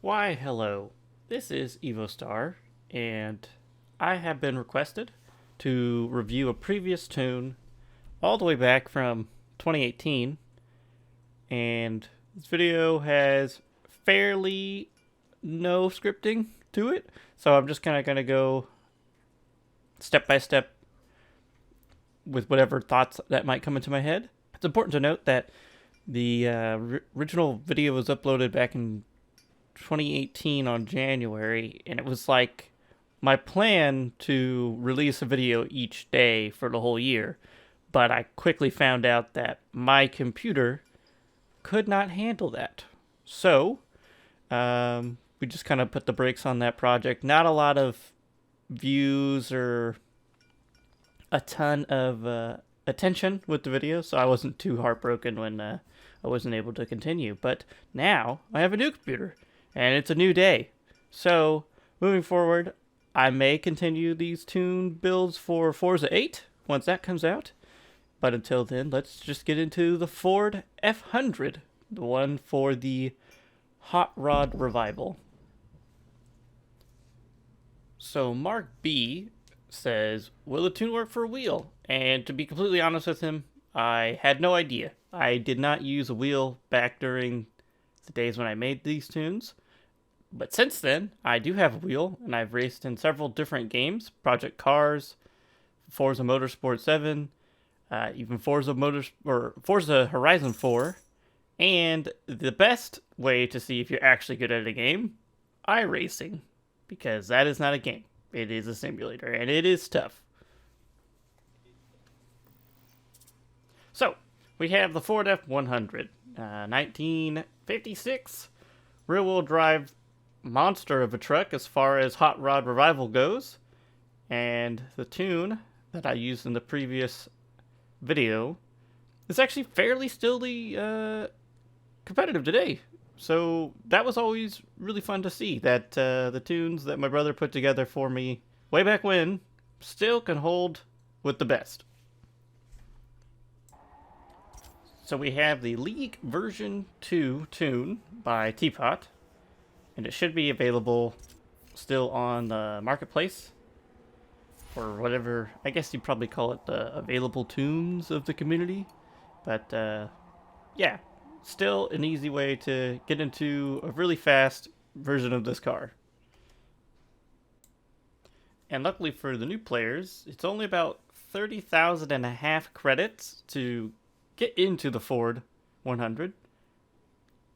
Why, hello. This is EvoStar, and I have been requested to review a previous tune all the way back from 2018, and this video has fairly no scripting to it, so I'm just kind of going to go step by step with whatever thoughts that might come into my head. It's important to note that the original video was uploaded back in 2018 on January, and it was like my plan to release a video each day for the whole year, but I quickly found out that my computer could not handle that. So, we just kind of put the brakes on that project. Not a lot of views or a ton of attention with the video, so I wasn't too heartbroken when I wasn't able to continue. But now I have a new computer, and it's a new day. So, moving forward, I may continue these tune builds for Forza 8 once that comes out. But until then, let's just get into the Ford F-100, the one for the Hot Rod Revival. So, Mark B says, will the tune work for a wheel? And to be completely honest with him, I had no idea. I did not use a wheel back during the days when I made these tunes. But since then, I do have a wheel, and I've raced in several different games. Project Cars, Forza Motorsport 7, even Forza Horizon 4. And the best way to see if you're actually good at a game, iRacing. Because that is not a game. It is a simulator, and it is tough. So, we have the Ford F-100, 1956, rear-wheel drive monster of a truck as far as Hot Rod Revival goes. And the tune that I used in the previous video is actually fairly still the competitive today. So that was always really fun to see that the tunes that my brother put together for me way back when still can hold with the best. So we have the League version 2 tune by Teapot, and it should be available still on the marketplace, or whatever. I guess you'd probably call it the available tunes of the community. But yeah, still an easy way to get into a really fast version of this car. And luckily for the new players, it's only about 30,000 and a half credits to get into the Ford 100.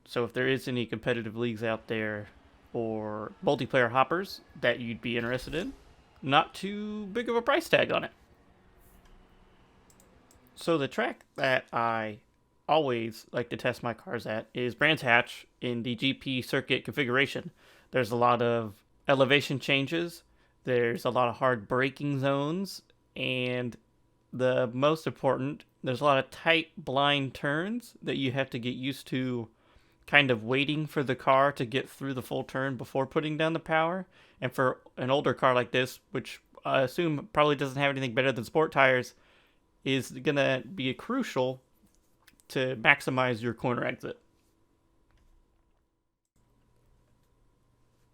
So if there is any competitive leagues out there or multiplayer hoppers that you'd be interested in, not too big of a price tag on it. So the track that I always like to test my cars at is Brands Hatch in the GP circuit configuration. There's a lot of elevation changes, there's a lot of hard braking zones, and the most important, there's a lot of tight blind turns that you have to get used to kind of waiting for the car to get through the full turn before putting down the power. And for an older car like this, which I assume probably doesn't have anything better than sport tires, is going to be crucial to maximize your corner exit.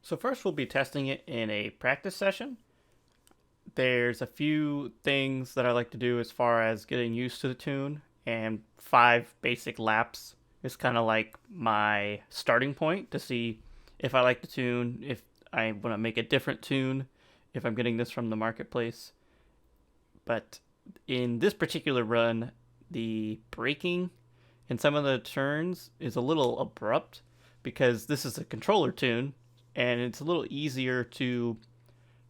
So first we'll be testing it in a practice session. There's a few things that I like to do as far as getting used to the tune, and 5 basic laps is kind of like my starting point to see if I like the tune, if I want to make a different tune, if I'm getting this from the marketplace. But in this particular run, the braking in some of the turns is a little abrupt because this is a controller tune, and it's a little easier to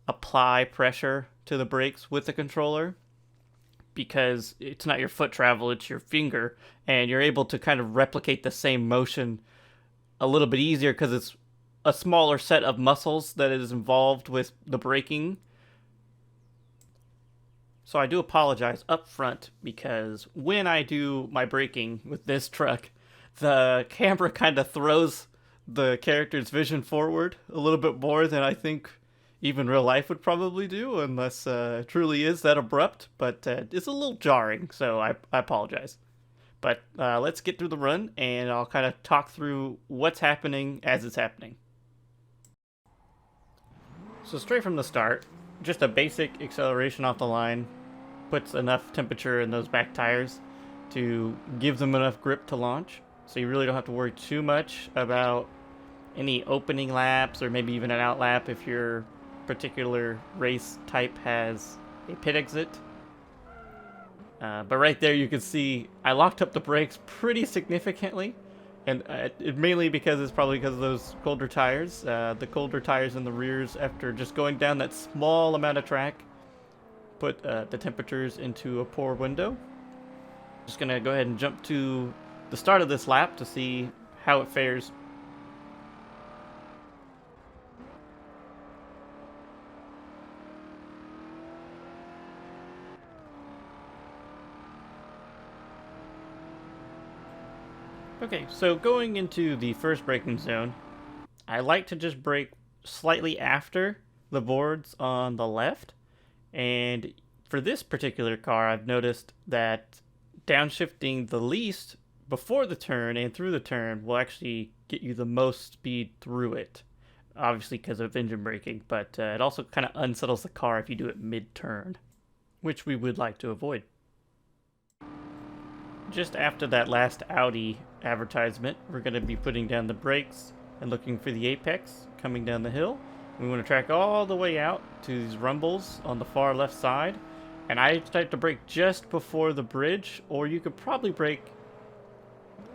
apply pressure to the brakes with the controller because it's not your foot travel, it's your finger, and you're able to kind of replicate the same motion a little bit easier because it's a smaller set of muscles that is involved with the braking. So I do apologize up front because when I do my braking with this truck, the camera kind of throws the character's vision forward a little bit more than I think even real life would probably do, unless it truly is that abrupt. But it's a little jarring, so I apologize. But let's get through the run, and I'll kind of talk through what's happening as it's happening. So straight from the start, just a basic acceleration off the line puts enough temperature in those back tires to give them enough grip to launch. So you really don't have to worry too much about any opening laps or maybe even an out lap if your particular race type has a pit exit. But right there you can see I locked up the brakes pretty significantly, and it mainly it's probably because of those colder tires. The colder tires in the rears, after just going down that small amount of track, put the temperatures into a poor window. Just gonna go ahead and jump to the start of this lap to see how it fares. Okay, so going into the first braking zone, I like to just brake slightly after the boards on the left. And for this particular car, I've noticed that downshifting the least before the turn and through the turn will actually get you the most speed through it. Obviously because of engine braking, but it also kind of unsettles the car if you do it mid-turn, which we would like to avoid. Just after that last Audi advertisement, we're going to be putting down the brakes and looking for the apex coming down the hill. We want to track all the way out to these rumbles on the far left side. And I like to brake just before the bridge, or you could probably brake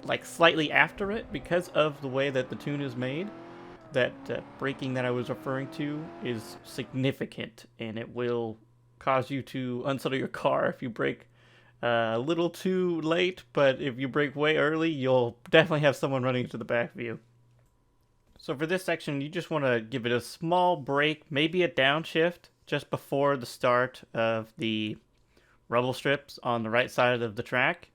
like slightly after it because of the way that the tune is made. That braking that I was referring to is significant, and it will cause you to unsettle your car if you brake a little too late, but if you brake way early, you'll definitely have someone running into the back of you. So for this section, you just want to give it a small brake, maybe a downshift, just before the start of the rubble strips on the right side of the track.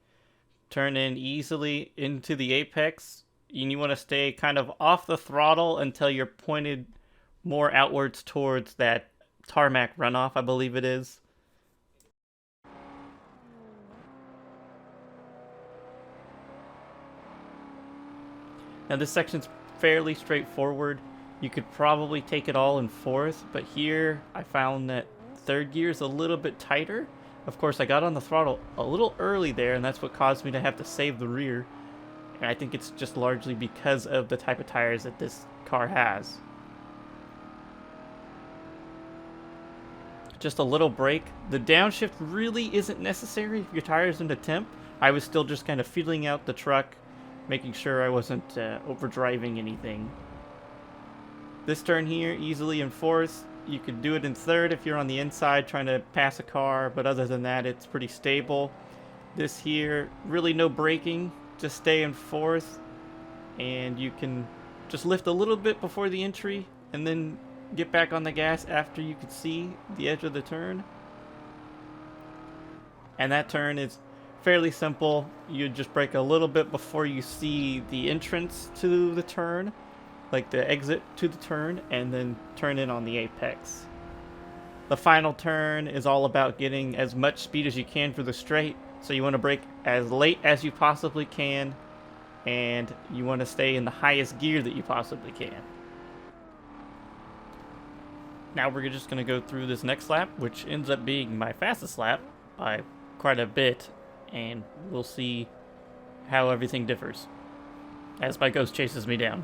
Turn in easily into the apex, and you want to stay kind of off the throttle until you're pointed more outwards towards that tarmac runoff, I believe it is. Now this section's fairly straightforward. You could probably take it all in fourth, but here I found that third gear is a little bit tighter. Of course, I got on the throttle a little early there, and that's what caused me to have to save the rear. And I think it's just largely because of the type of tires that this car has. Just a little brake. The downshift really isn't necessary if your tire's into temp. I was still just kind of feeling out the truck, making sure I wasn't overdriving anything. This turn here, easily in fourth. You could do it in third if you're on the inside trying to pass a car, but other than that, it's pretty stable. This here, really no braking, just stay in fourth, and you can just lift a little bit before the entry, and then get back on the gas after you can see the edge of the turn. And that turn is fairly simple. You just brake a little bit before you see the entrance to the turn, like the exit to the turn, and then turn in on the apex. The final turn is all about getting as much speed as you can for the straight, so you want to brake as late as you possibly can, and you want to stay in the highest gear that you possibly can. Now we're just going to go through this next lap, which ends up being my fastest lap by quite a bit, and we'll see how everything differs as my ghost chases me down.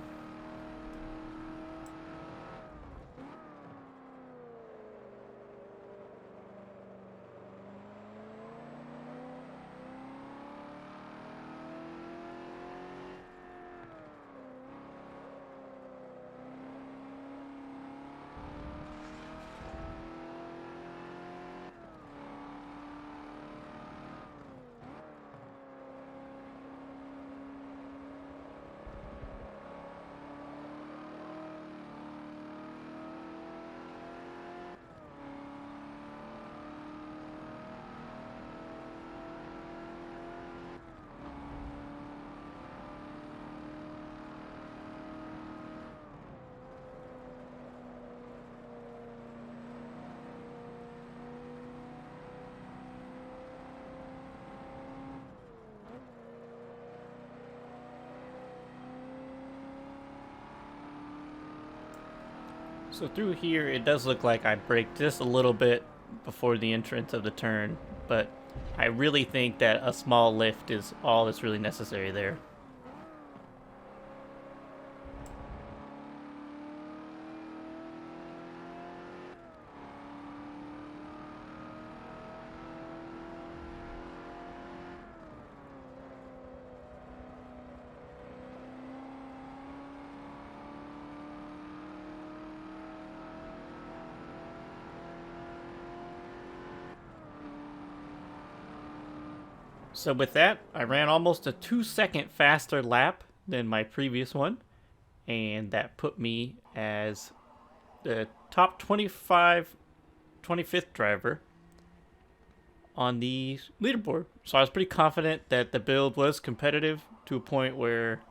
So through here, it does look like I braked just a little bit before the entrance of the turn, but I really think that a small lift is all that's really necessary there. So with that, I ran almost a 2-second faster lap than my previous one, and that put me as the top 25th driver on the leaderboard. So I was pretty confident that the build was competitive to a point where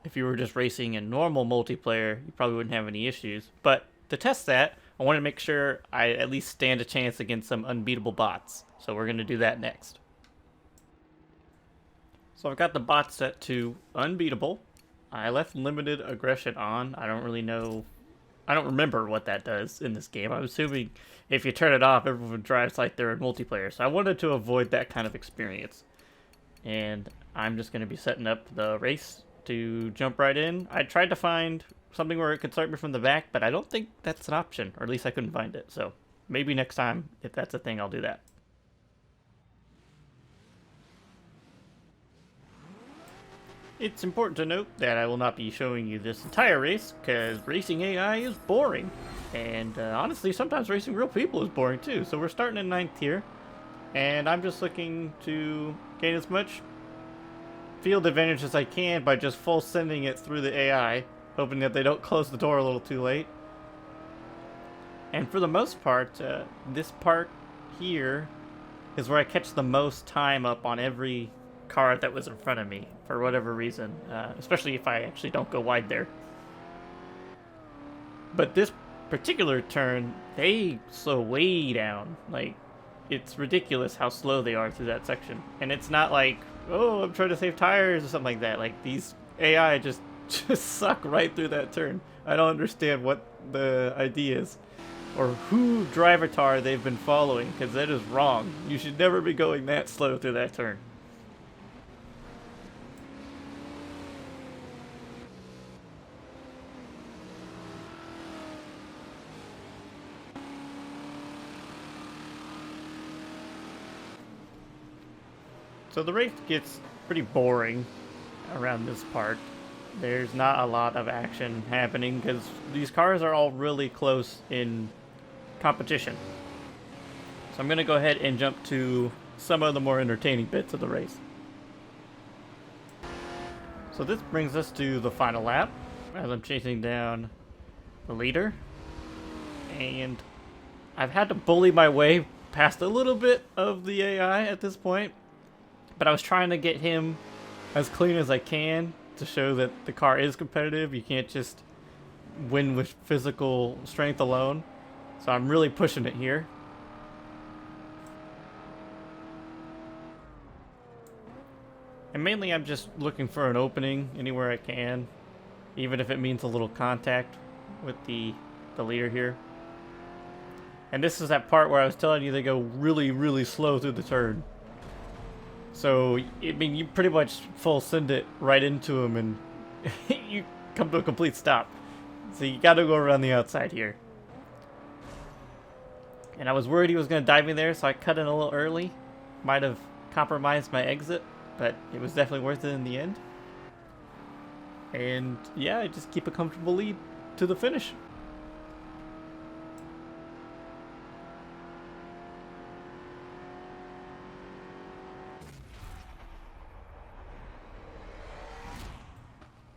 if you were just racing in normal multiplayer, you probably wouldn't have any issues. But to test that, I wanted to make sure I at least stand a chance against some unbeatable bots. So we're going to do that next. So I've got the bot set to unbeatable. I left limited aggression on. I don't really know. I don't remember what that does in this game. I'm assuming if you turn it off, everyone drives like they're in multiplayer. So I wanted to avoid that kind of experience. And I'm just going to be setting up the race to jump right in. I tried to find something where it could start me from the back, but I don't think that's an option. Or at least I couldn't find it. So maybe next time, if that's a thing, I'll do that. It's important to note that I will not be showing you this entire race, because racing AI is boring. And honestly, sometimes racing real people is boring too. So we're starting in 9th here, and I'm just looking to gain as much field advantage as I can by just full sending it through the AI, hoping that they don't close the door a little too late. And for the most part, this part here is where I catch the most time up on every car that was in front of me for whatever reason, especially if I actually don't go wide there. But this particular turn, they slow way down. Like, it's ridiculous how slow they are through that section. And it's not like, oh, I'm trying to save tires or something like that. Like, these AI just suck right through that turn. I don't understand what the idea is, or who drivatar they've been following, because that is wrong. You should never be going that slow through that turn. So the race gets pretty boring around this part. There's not a lot of action happening because these cars are all really close in competition. So I'm going to go ahead and jump to some of the more entertaining bits of the race. So this brings us to the final lap as I'm chasing down the leader. And I've had to bully my way past a little bit of the AI at this point. But I was trying to get him as clean as I can to show that the car is competitive. You can't just win with physical strength alone. So I'm really pushing it here. And mainly I'm just looking for an opening anywhere I can, even if it means a little contact with the leader here. And this is that part where I was telling you they go really, really slow through the turn. So, I mean, you pretty much full send it right into him and you come to a complete stop. So you gotta go around the outside here. And I was worried he was gonna dive me there, so I cut in a little early. Might have compromised my exit, but it was definitely worth it in the end. And yeah, I just keep a comfortable lead to the finish.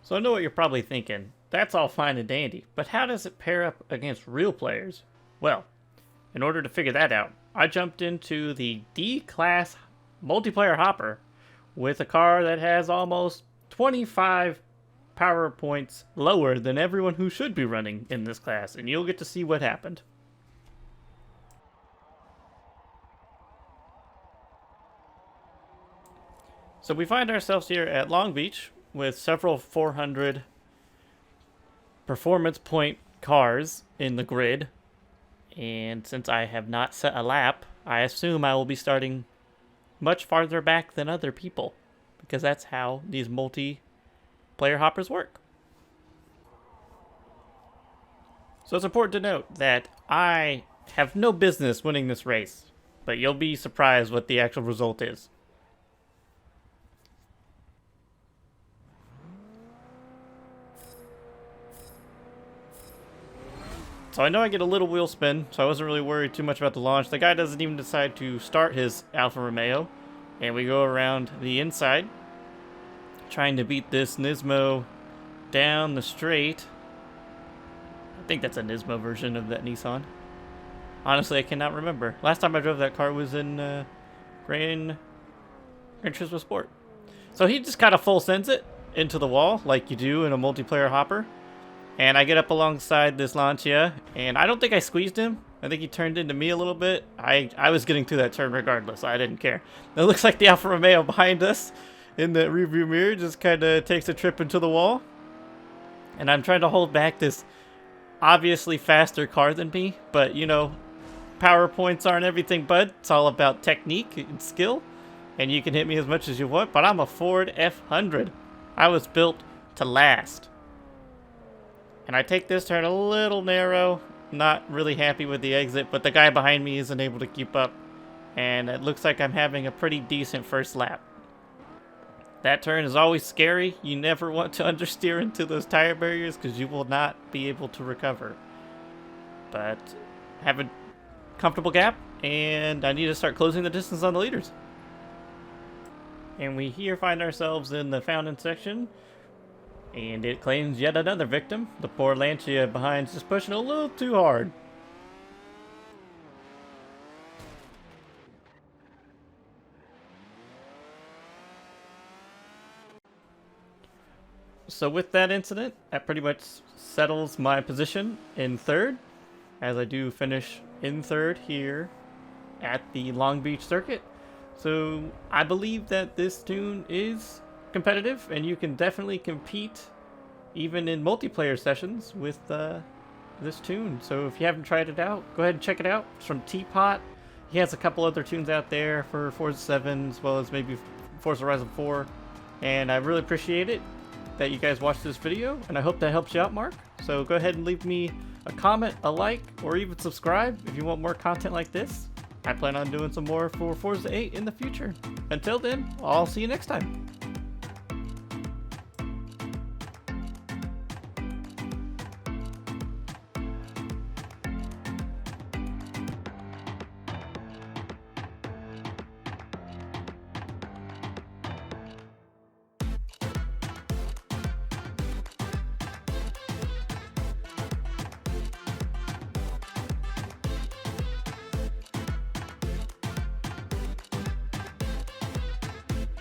So I know what you're probably thinking. That's all fine and dandy, but how does it pair up against real players? Well, in order to figure that out, I jumped into the D-Class multiplayer hopper with a car that has almost 25 power points lower than everyone who should be running in this class, and you'll get to see what happened. So we find ourselves here at Long Beach with several 400 performance point cars in the grid. And since I have not set a lap, I assume I will be starting much farther back than other people, because that's how these multiplayer hoppers work. So it's important to note that I have no business winning this race, but you'll be surprised what the actual result is. So I know I get a little wheel spin, so I wasn't really worried too much about the launch. The guy doesn't even decide to start his Alfa Romeo, and we go around the inside, trying to beat this Nismo down the straight. I think that's a Nismo version of that Nissan. Honestly, I cannot remember. Last time I drove that car was in Gran Turismo Sport. So he just kind of full sends it into the wall, like you do in a multiplayer hopper. And I get up alongside this Lancia, and I don't think I squeezed him. I think he turned into me a little bit. I was getting through that turn regardless, so I didn't care. It looks like the Alfa Romeo behind us in the rearview mirror just kind of takes a trip into the wall. And I'm trying to hold back this obviously faster car than me, but you know, PowerPoints aren't everything, bud. It's all about technique and skill, and you can hit me as much as you want, but I'm a Ford F-100. I was built to last. And I take this turn a little narrow, not really happy with the exit, but the guy behind me isn't able to keep up, and it looks like I'm having a pretty decent first lap. That turn is always scary. You never want to understeer into those tire barriers because you will not be able to recover. But have a comfortable gap, and I need to start closing the distance on the leaders. And we here find ourselves in the fountain section, and it claims yet another victim. The poor Lancia behind is just pushing a little too hard. So with that incident, that pretty much settles my position in third, as I do finish in third here at the Long Beach circuit. So I believe that this tune is competitive, and you can definitely compete even in multiplayer sessions with this tune. So if you haven't tried it out, go ahead and check it out. It's from Teapot. He has a couple other tunes out there for Forza 7 as well as maybe Forza Horizon 4, and I really appreciate it that you guys watched this video, and I hope that helps you out, Mark. So go ahead and leave me a comment, a like, or even subscribe if you want more content like this. I plan on doing some more for Forza 8 in the future. Until then, I'll see you next time.